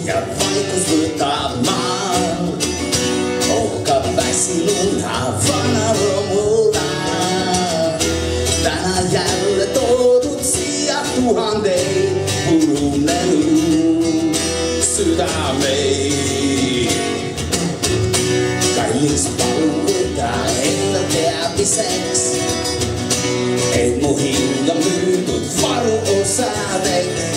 Ja vaikus võtab maa, ohkab väsinud Havana romula. Täna jälle toodud siia tuhandeid purunenud südameid. Kallis palun võta enda teadmiseks, et mu hing on müüdud varuosadeks.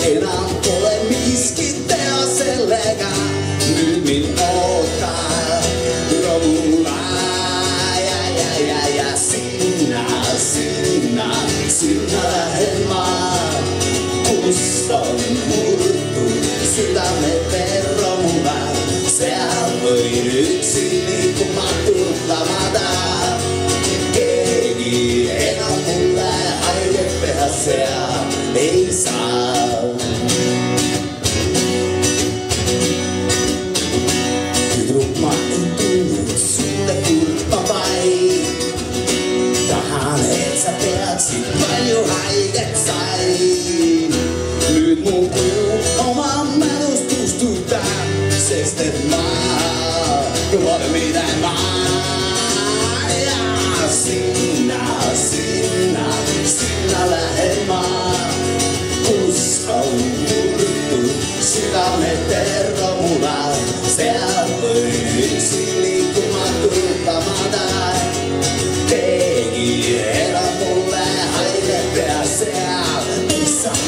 Enam pole miskit teha sellega, nüüd mind ootab romula. Ja sinna lähen ma, kus on murtud südamete romula. Seal võin üksi liikumatult lamada, keegi enam mulle haiget teha seal ei saa. Tüdruk, ma ei tulnud sulle kurtma vaid, tahan, et sa teaksid, palju haiget sain. Nüüd mu kuju oma mälust kustutab, sest et ma pole minema. Ja sinna lähen ma, kus on murtud südamete romula. Seal võin üksi liikumatult lamada, keegi enam mulle haiget teha seal ei saa.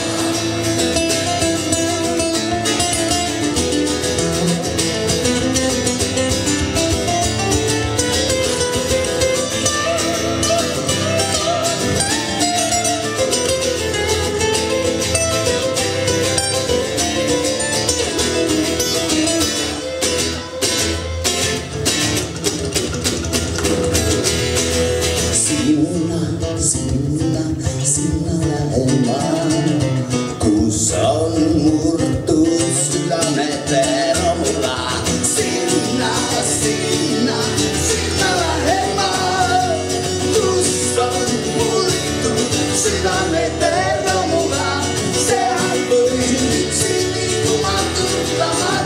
Sinna lähen ma, kus on murtud südamete romula. Sinna lähen ma, kus on murtud südamete romula. Seal võin üksi liikumatult lamada.